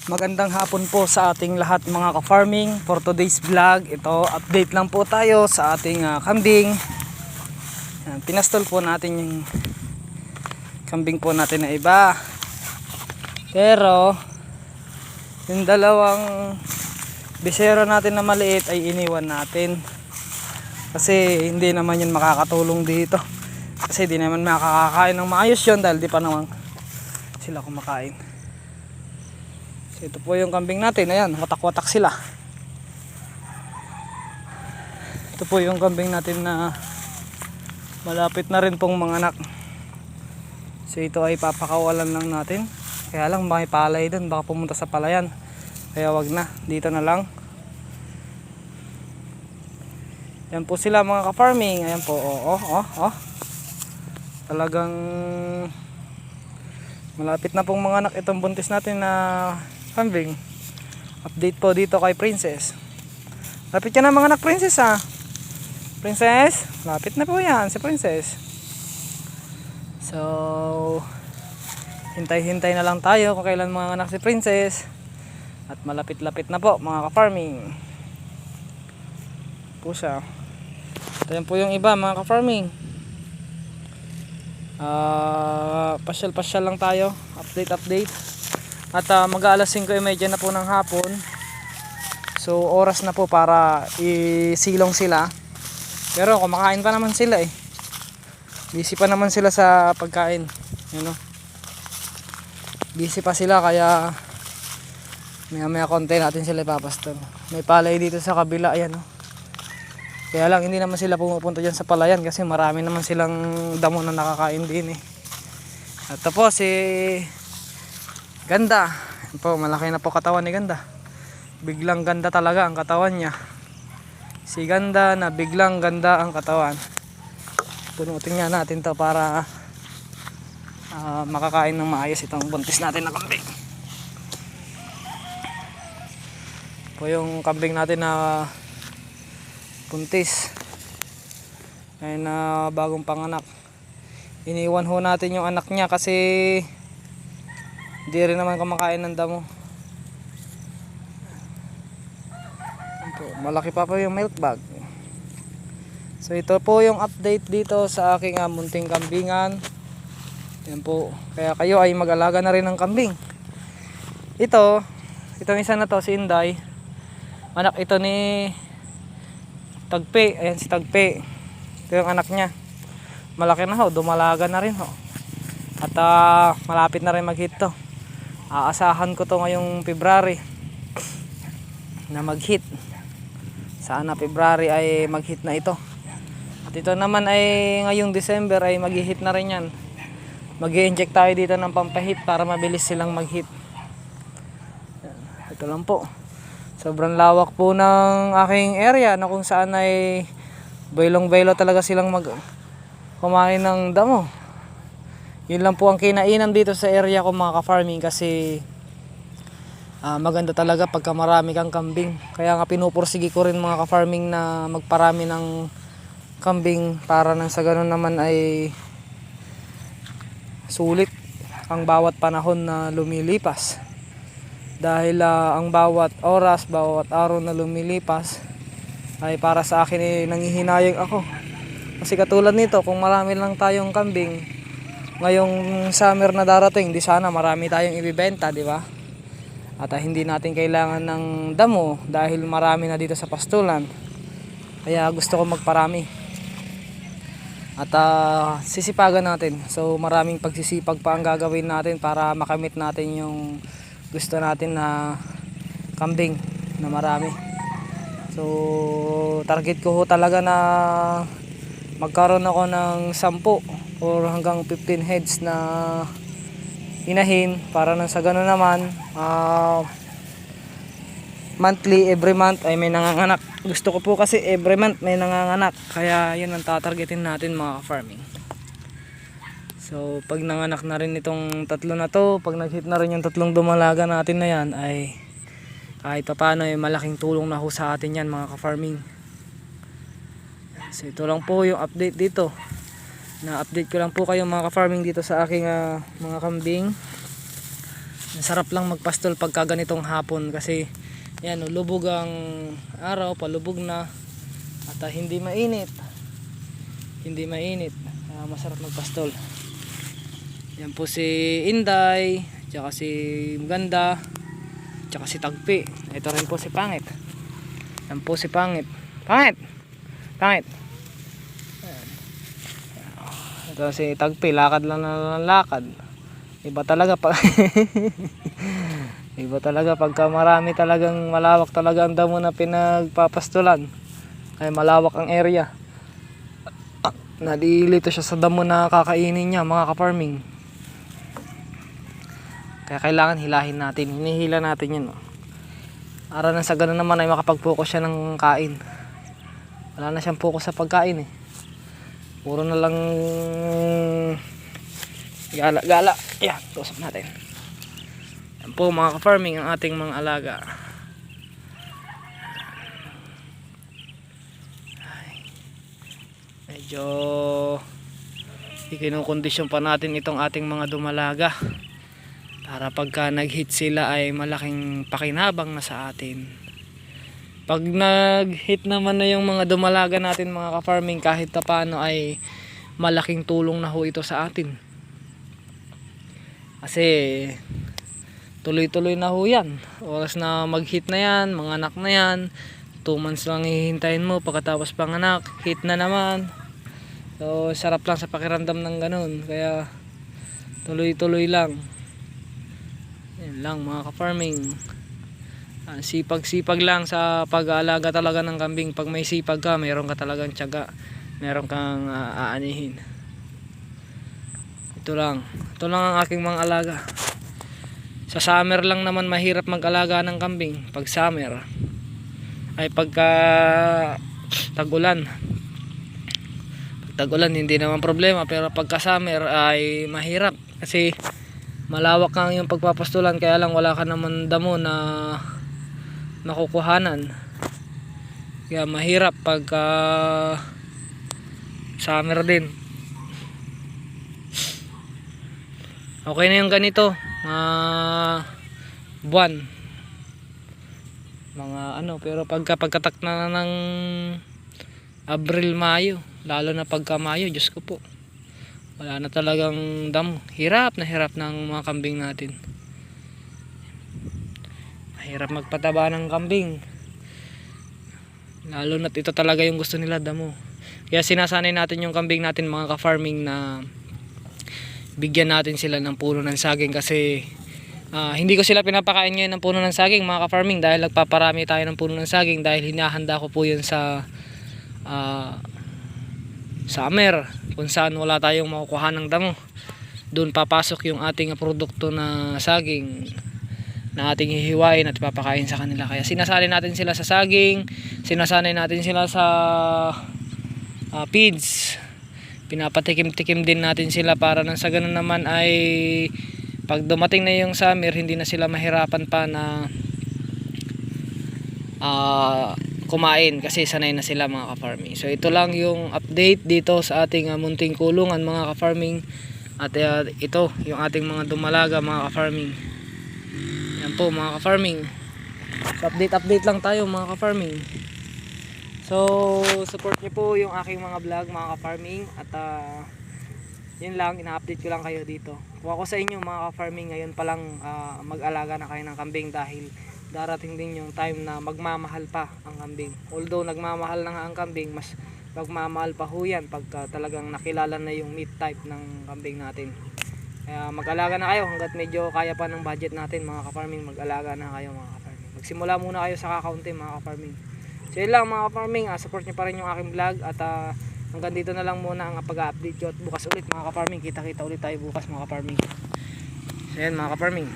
Magandang hapon po sa ating lahat mga ka-farming. For today's vlog, ito update lang po tayo sa ating kambing. Yan, pinastol po natin yung kambing po natin na iba. Pero yung dalawang bisero natin na maliit ay iniwan natin. Kasi hindi naman yun makakatulong dito. Kasi di naman makakakain ng maayos yun dahil di pa naman sila kumakain. So ito po yung kambing natin, ayan, watak-watak sila. Ito po yung kambing natin na malapit na rin pong manganak. So ito ay papakawalan lang natin. Kaya lang may palay dun, baka pumunta sa palayan. Kaya wag na, dito na lang. Ayan po sila mga ka-farming. Ayan po, talagang malapit na pong manganak itong buntis natin na kambing. Update po dito kay Princess. Lapit ka na mga anak, Princess ha. Princess, lapit na po yan si Princess. So hintay-hintay na lang tayo kung kailan mga anak si Princess. At malapit-lapit na po mga ka-farming. Po siya. Ito yan po yung iba mga ka-farming. Pasyal-pasyal lang tayo. Update. At mag-aalas 5:30 na po ng hapon. So oras na po para isilong sila. Pero kumakain pa naman sila eh. Busy pa naman sila sa pagkain. You know? Busy pa sila kaya maya konti natin sila ipapastol. May palay dito sa kabila, ayan oh. Kaya lang hindi naman sila pumupunta dyan sa palayan kasi marami naman silang damo na nakakain din eh. At tapos si Ganda. Ayan po, malaki na po katawan ni Ganda. Biglang ganda talaga ang katawan niya. Si Ganda na biglang ganda ang katawan. Punutin nga natin to para makakain ng maayos itong buntis natin na kambing. Po yung kambing natin na buntis ay na bagong panganak. Iniwan ho natin yung anak niya kasi hindi rin naman kumakain ng damo. Malaki pa po yung milk bag. So ito po yung update dito sa aking munting kambingan. Yan po. Kaya kayo ay mag-alaga na rin ng kambing. Itong isa na to si Inday. Anak ito ni Tagpe. Ayan si Tagpe. Ito yung anak niya. Malaki na ho. Dumalaga na rin ho. At malapit na rin mag-hit to. Aasahan ko to ngayong February na mag-hit. Sana February ay mag-hit na ito. At ito naman ay ngayong December ay mag-hit na rin yan. Mag-i-inject tayo dito ng pampahit para mabilis silang mag-hit. Ito lang po. Sobrang lawak po ng aking area na kung saan ay baylong-baylo talaga silang kumain ng damo. Yun lang po ang kinainan dito sa area ko mga ka-farming kasi maganda talaga pagka marami kang kambing. Kaya nga pinupursige ko rin mga ka-farming na magparami ng kambing para nang sa ganun naman ay sulit ang bawat panahon na lumilipas. Dahil ang bawat oras, bawat araw na lumilipas ay para sa akin ay nanghihinayang ako. Kasi katulad nito, kung marami lang tayong kambing ngayong summer na darating, di sana marami tayong ibibenta, di ba? At hindi natin kailangan ng damo dahil marami na dito sa pastulan. Kaya gusto ko magparami. At sisipagan natin. So maraming pagsisipag pa ang gagawin natin para makamit natin yung gusto natin na kambing na marami. So target ko ho talaga na magkaroon ako ng 10 or hanggang 15 heads na inahin para nang sa gano'n naman monthly, every month ay may nanganganak. Gusto ko po kasi every month may nanganganak, kaya yun ang tatargetin natin mga farming. So pag nanganak na rin itong tatlo na to, pag nag-hit na rin yung tatlong dumalaga natin na yan, ay kahit pa paano ay malaking tulong na ho sa atin yan mga ka-farming. So ito lang po yung update dito. Na-update ko lang po kayo mga ka-farming dito sa aking mga kambing. Sarap lang magpastol pagka ganitong hapon kasi yan, lubog ang araw, palubog na at hindi mainit. Masarap magpastol. Yan po si Inday, tsaka si Maganda, tsaka si Tagpi. Ito rin po si Pangit. Yan po si Pangit. Pangit. Ito si Tagpi, lakad lang na lakad. Iba talaga pag iba talaga pagka marami, talagang malawak talaga ang damo na pinagpapastulan. Ay malawak ang area. Nalilito siya sa damo na kakainin niya, mga ka-farming. Kaya kailangan hilahin natin. Hinihila natin yan. Para na sa ganun naman ay makapag-focus siya ng kain. Wala na siyang focus sa pagkain eh. Puro na lang gala. Yan, tusok natin. Yan po mga ka-farming ang ating mga alaga. Medyo ikinukondisyon pa natin itong ating mga dumalaga para pagka nag-hit sila ay malaking pakinabang na sa atin. Pag nag-hit naman na yung mga dumalaga natin mga ka-farming, kahit na paano ay malaking tulong na ho ito sa atin. Kasi tuloy-tuloy na ho yan. Oras na mag-hit na yan, mga anak na yan, 2 months lang hihintayin mo, pagkatapos panganak, hit na naman. So sarap lang sa pakiramdam ng ganun. Kaya tuloy-tuloy lang. Yan lang mga ka-farming. Sipag-sipag lang sa pag-aalaga talaga ng kambing. Pag may sipag ka, mayroon ka talagang tiyaga, mayroon kang aanihin. Ito lang ang aking mga alaga. Sa summer lang naman mahirap mag-alaga ng kambing. Pag summer ay pagka tag-ulan. Pag tag-ulan hindi naman problema, pero pagka summer ay mahirap kasi malawak ang yung pagpapastulan, kaya lang wala ka naman damo na nakukuhanan. Kaya mahirap pagka summer din. Okay na yung ganito, buwan, mga pero pagkatak na ng Abril, Mayo, lalo na pagka Mayo, Diyos ko po, wala na talagang damo. Hirap ng mga kambing natin. Mahirap magpataba ng kambing, lalo na ito talaga yung gusto nila, damo. Kaya sinasanay natin yung kambing natin mga ka-farming na bigyan natin sila ng puno ng saging. Kasi hindi ko sila pinapakain ngayon ng puno ng saging mga ka-farming, dahil nagpaparami tayo ng puno ng saging, dahil hinahanda ko po yun sa summer, kung saan wala tayong makukuha ng damo. Doon papasok yung ating produkto na saging na ating hihiwain at papakain sa kanila. Kaya sinasanay natin sila sa saging, sinasanay natin sila sa feeds, pinapatikim-tikim din natin sila para nang sa ganun naman ay pag dumating na yung summer, hindi na sila mahirapan pa na kumain kasi sanay na sila mga ka-farming. So ito lang yung update dito sa ating munting kulungan mga ka-farming. At ito yung ating mga dumalaga mga ka-farming. Yan po mga ka-farming. So update lang tayo mga ka-farming. So support niyo po yung aking mga vlog mga ka-farming. At yun lang, ina-update ko lang kayo dito. Kung ako sa inyo mga ka-farming, ngayon pa lang mag-alaga na kayo ng kambing, dahil darating din yung time na magmamahal pa ang kambing. Although nagmamahal na nga ang kambing, mas magmamahal pa ho yan pagka talagang nakilala na yung meat type ng kambing natin. Kaya mag-alaga na kayo hanggat medyo kaya pa ng budget natin mga ka-farming. Mag-alaga na kayo mga ka-farming. Magsimula muna kayo sa kakaunti mga ka-farming. So yun lang mga ka-farming, support nyo pa rin yung aking vlog. At hanggang dito na lang muna ang pag-update ko. At bukas ulit mga ka-farming, kita-kita ulit tayo bukas mga ka-farming. So yan mga ka-farming.